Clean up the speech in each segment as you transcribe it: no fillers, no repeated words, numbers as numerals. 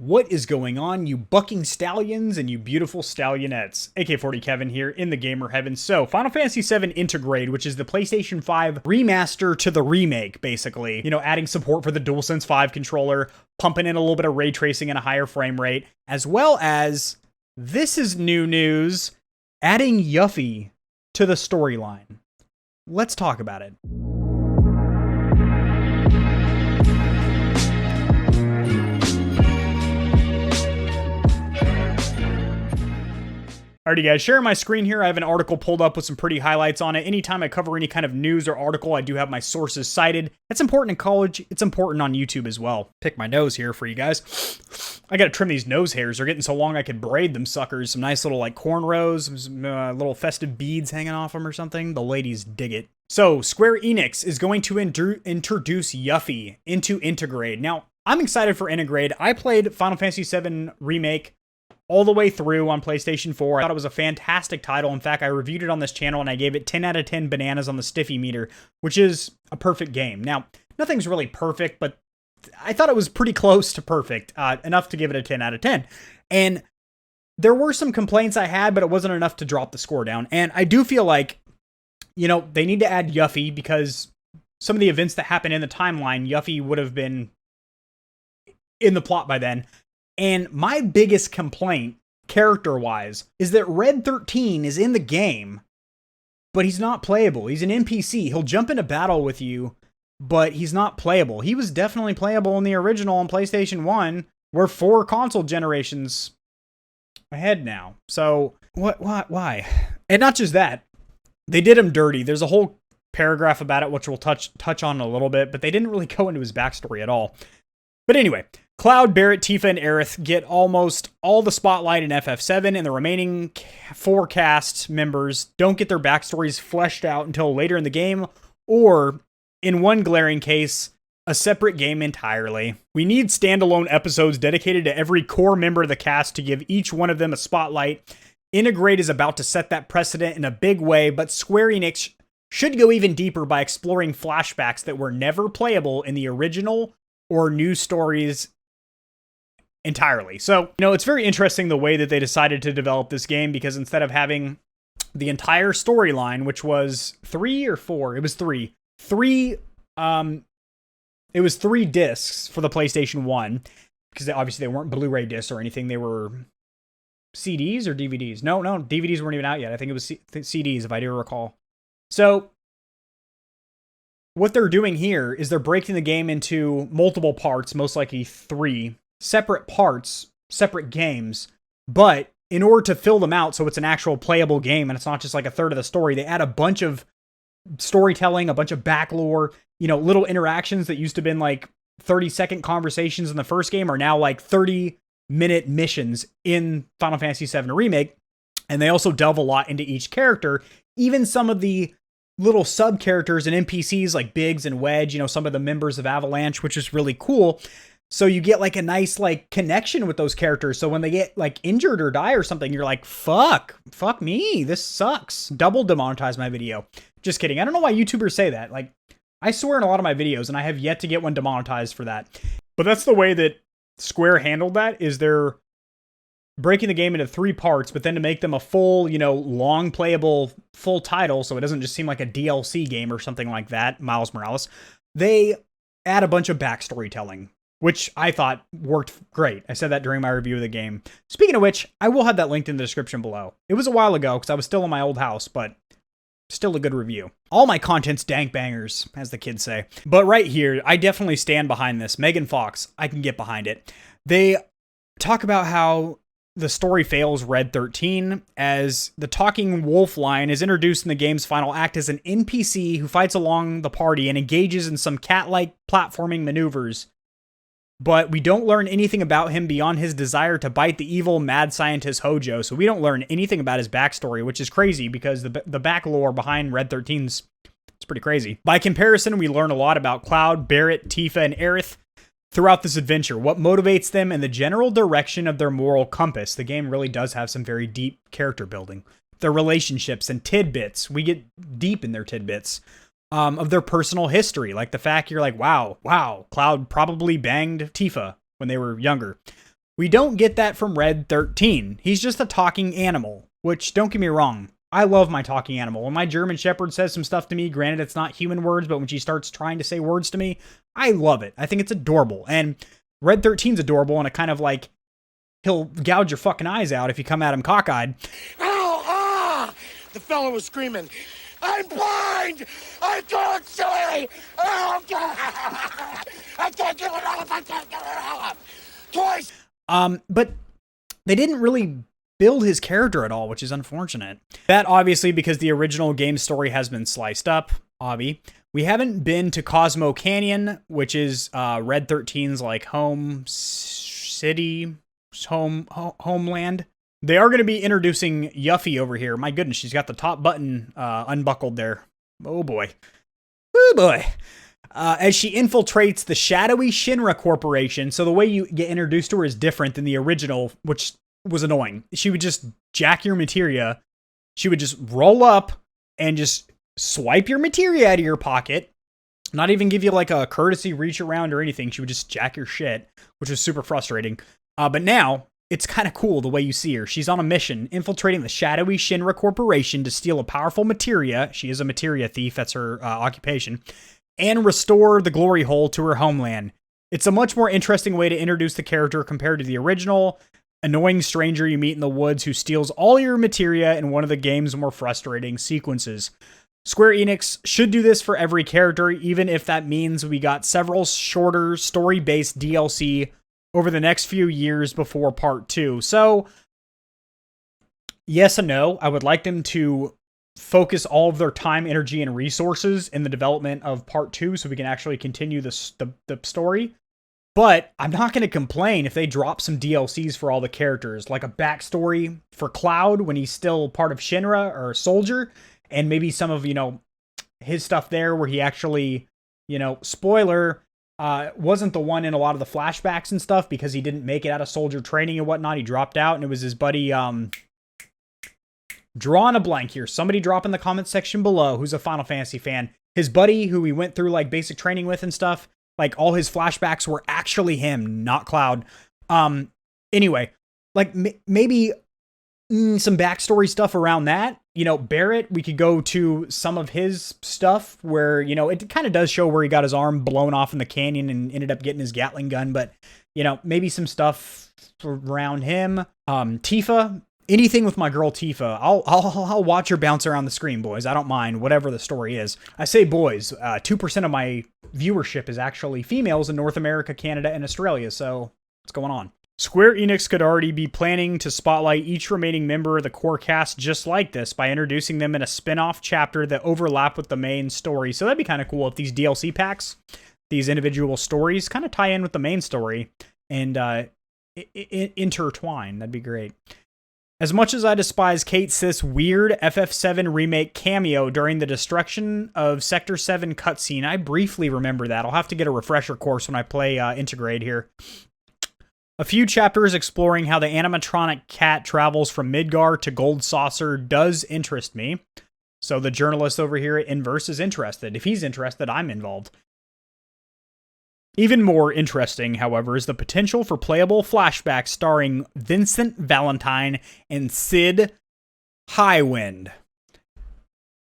What is going on, you bucking stallions and you beautiful stallionettes? AK40 Kevin here in the gamer heaven. So, Final Fantasy VII Intergrade, which is the PlayStation 5 remaster to the remake, basically. You know, adding support for the DualSense 5 controller, pumping in a little bit of ray tracing and a higher frame rate, as well as, this is new news, adding Yuffie to the storyline. Let's talk about it. Alrighty guys, sharing my screen here, I have an article pulled up with some pretty highlights on it. Anytime I cover any kind of news or article, I do have my sources cited. It's important in college, it's important on YouTube as well. Pick my nose here for you guys. I gotta trim these nose hairs, they're getting so long I could braid them suckers. Some nice little like cornrows, some little festive beads hanging off them or something. The ladies dig it. So, Square Enix is going to introduce Yuffie into Intergrade. Now, I'm excited for Intergrade. I played Final Fantasy VII Remake all the way through on PlayStation 4. I thought it was a fantastic title. In fact, I reviewed it on this channel and I gave it 10 out of 10 bananas on the Stiffy meter, which is a perfect game. Now, nothing's really perfect, but I thought it was pretty close to perfect, enough to give it a 10 out of 10. And there were some complaints I had, but it wasn't enough to drop the score down. And I do feel like, you know, they need to add Yuffie because some of the events that happened in the timeline, Yuffie would have been in the plot by then. And my biggest complaint, character-wise, is that Red 13 is in the game, but he's not playable. He's an NPC. He'll jump into battle with you, but he's not playable. He was definitely playable in the original on PlayStation 1. We're 4 console generations ahead now. So, why? And not just that. They did him dirty. There's a whole paragraph about it, which we'll touch on a little bit, but they didn't really go into his backstory at all. But anyway, Cloud, Barret, Tifa, and Aerith get almost all the spotlight in FF7, and the remaining 4 cast members don't get their backstories fleshed out until later in the game, or, in one glaring case, a separate game entirely. We need standalone episodes dedicated to every core member of the cast to give each one of them a spotlight. Intergrade is about to set that precedent in a big way, but Square Enix should go even deeper by exploring flashbacks that were never playable in the original or new stories entirely. So, you know, it's very interesting the way that they decided to develop this game, because instead of having the entire storyline, which was 3 or 4, it was 3. It was 3 discs for the PlayStation 1, because obviously they weren't Blu-ray discs or anything. They were CDs or DVDs. No, DVDs weren't even out yet. I think it was CDs, if I do recall. So, what they're doing here is they're breaking the game into multiple parts, most likely 3 separate parts, separate games, but in order to fill them out so it's an actual playable game and it's not just like a third of the story, they add a bunch of storytelling, a bunch of back lore, you know, little interactions that used to have been like 30-second conversations in the first game are now like 30-minute missions in Final Fantasy VII Remake, and they also delve a lot into each character, even some of the little sub-characters and NPCs like Biggs and Wedge, you know, some of the members of Avalanche, which is really cool. So you get like a nice like connection with those characters. So when they get like injured or die or something, you're like, fuck me, this sucks. Double demonetize my video. Just kidding. I don't know why YouTubers say that. Like, I swear in a lot of my videos, and I have yet to get one demonetized for that. But that's the way that Square handled that, is they're breaking the game into 3 parts, but then to make them a full, you know, long playable full title, so it doesn't just seem like a DLC game or something like that, Miles Morales, they add a bunch of backstory telling, which I thought worked great. I said that during my review of the game. Speaking of which, I will have that linked in the description below. It was a while ago, because I was still in my old house, but still a good review. All my content's dank bangers, as the kids say. But right here, I definitely stand behind this. Megan Fox, I can get behind it. They talk about how the story fails Red 13, as the talking wolf lion is introduced in the game's final act as an NPC who fights along the party and engages in some cat-like platforming maneuvers. But we don't learn anything about him beyond his desire to bite the evil mad scientist Hojo, so we don't learn anything about his backstory, which is crazy because the back lore behind Red 13's it's pretty crazy. By comparison, we learn a lot about Cloud, Barret, Tifa, and Aerith throughout this adventure, what motivates them, and the general direction of their moral compass. The game really does have some very deep character building. Their relationships and tidbits, we get deep in their tidbits. Of their personal history, like the fact you're like, wow, Cloud probably banged Tifa when they were younger. We don't get that from Red 13. He's just a talking animal, which, don't get me wrong, I love my talking animal. When my German Shepherd says some stuff to me, granted it's not human words, but when she starts trying to say words to me, I love it. I think it's adorable. And Red 13's adorable, and it kind of like, he'll gouge your fucking eyes out if you come at him cockeyed. Ow, ah! The fellow was screaming, I'm blind! I can't see! Oh, God! I can't give it up! I can't give it up! Twice! But they didn't really build his character at all, which is unfortunate. That obviously because the original game story has been sliced up, obvi. We haven't been to Cosmo Canyon, which is Red 13's like home city, homeland. They are going to be introducing Yuffie over here. My goodness, she's got the top button unbuckled there. Oh boy. Oh boy. As she infiltrates the shadowy Shinra Corporation. So the way you get introduced to her is different than the original, which was annoying. She would just jack your materia. She would just roll up and just swipe your materia out of your pocket. Not even give you like a courtesy reach around or anything. She would just jack your shit, which was super frustrating. But now it's kind of cool the way you see her. She's on a mission infiltrating the shadowy Shinra Corporation to steal a powerful materia. She is a materia thief. That's her occupation. And restore the glory hole to her homeland. It's a much more interesting way to introduce the character compared to the original annoying stranger you meet in the woods who steals all your materia in one of the game's more frustrating sequences. Square Enix should do this for every character, even if that means we got several shorter story-based DLC over the next few years before Part 2. So, yes and no. I would like them to focus all of their time, energy, and resources in the development of Part 2 so we can actually continue the story. But I'm not going to complain if they drop some DLCs for all the characters, like a backstory for Cloud when he's still part of Shinra or Soldier, and maybe some of, his stuff there where he actually, spoiler, wasn't the one in a lot of the flashbacks and stuff because he didn't make it out of soldier training and whatnot. He dropped out, and it was his buddy, drawing a blank here. Somebody drop in the comment section below who's a Final Fantasy fan. His buddy who he went through like basic training with and stuff, like all his flashbacks were actually him, not Cloud. Anyway, like maybe some backstory stuff around that. Barret, we could go to some of his stuff where, it kind of does show where he got his arm blown off in the canyon and ended up getting his Gatling gun, but, maybe some stuff around him. Tifa, anything with my girl Tifa. I'll watch her bounce around the screen, boys. I don't mind, whatever the story is. I say boys, 2% of my viewership is actually females in North America, Canada, and Australia, so what's going on? Square Enix could already be planning to spotlight each remaining member of the core cast just like this by introducing them in a spin-off chapter that overlap with the main story. So that'd be kind of cool if these DLC packs, these individual stories, kind of tie in with the main story and intertwine. That'd be great. As much as I despise Kate Sith's weird FF7 Remake cameo during the destruction of Sector 7 cutscene, I briefly remember that. I'll have to get a refresher course when I play Intergrade here. A few chapters exploring how the animatronic cat travels from Midgar to Gold Saucer does interest me. So the journalist over here at Inverse is interested. If he's interested, I'm involved. Even more interesting, however, is the potential for playable flashbacks starring Vincent Valentine and Sid Highwind.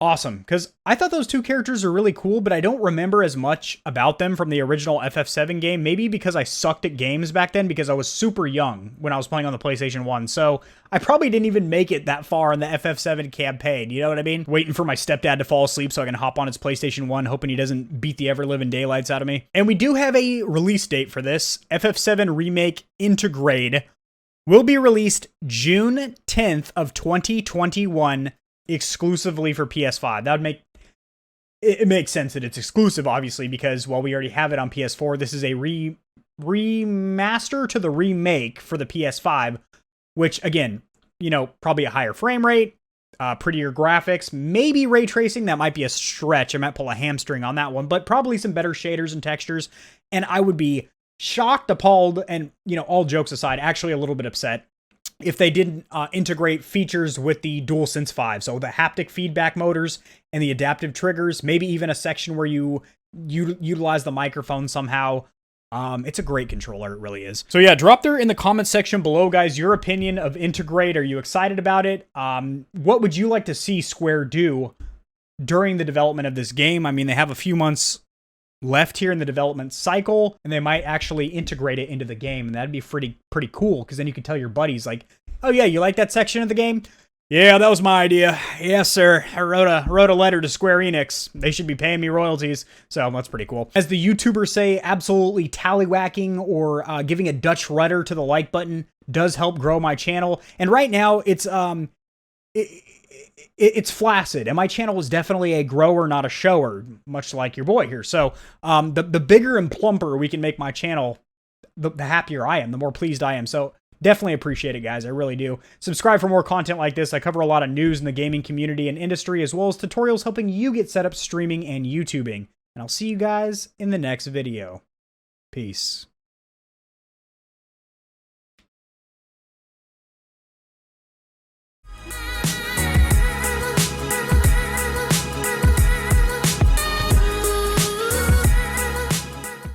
Awesome, because I thought those two characters are really cool, but I don't remember as much about them from the original FF7 game. Maybe because I sucked at games back then because I was super young when I was playing on the PlayStation 1. So I probably didn't even make it that far in the FF7 campaign. You know what I mean? Waiting for my stepdad to fall asleep so I can hop on his PlayStation 1, hoping he doesn't beat the ever-living daylights out of me. And we do have a release date for this. FF7 Remake Intergrade will be released June 10th of 2021. Exclusively for PS5. That would make it makes sense that it's exclusive, obviously, because while we already have it on PS4, this is a remaster to the remake for the PS5, which again, probably a higher frame rate, prettier graphics, maybe ray tracing. That might be a stretch. I might pull a hamstring on that one, but probably some better shaders and textures. And I would be shocked, appalled, and all jokes aside, actually a little bit upset if they didn't integrate features with the DualSense 5. So the haptic feedback motors and the adaptive triggers, maybe even a section where you utilize the microphone somehow. It's a great controller, it really is. So yeah, drop there in the comments section below, guys, your opinion of Intergrade. Are you excited about it? What would you like to see Square do during the development of this game? I mean, they have a few months left here in the development cycle, and they might actually integrate it into the game, and that'd be pretty cool, because then you could tell your buddies, like, oh yeah, you like that section of the game? Yeah, that was my idea. Yes, sir. I wrote a letter to Square Enix. They should be paying me royalties. So that's pretty cool. As the YouTubers say, absolutely tallywhacking or giving a Dutch rudder to the like button does help grow my channel. And right now, it's flaccid, and my channel is definitely a grower, not a shower, much like your boy here. So the bigger and plumper we can make my channel, the happier I am, the more pleased I am. So definitely appreciate it, guys. I really do. Subscribe for more content like this. I cover a lot of news in the gaming community and industry, as well as tutorials helping you get set up streaming and YouTubing. And I'll see you guys in the next video. Peace.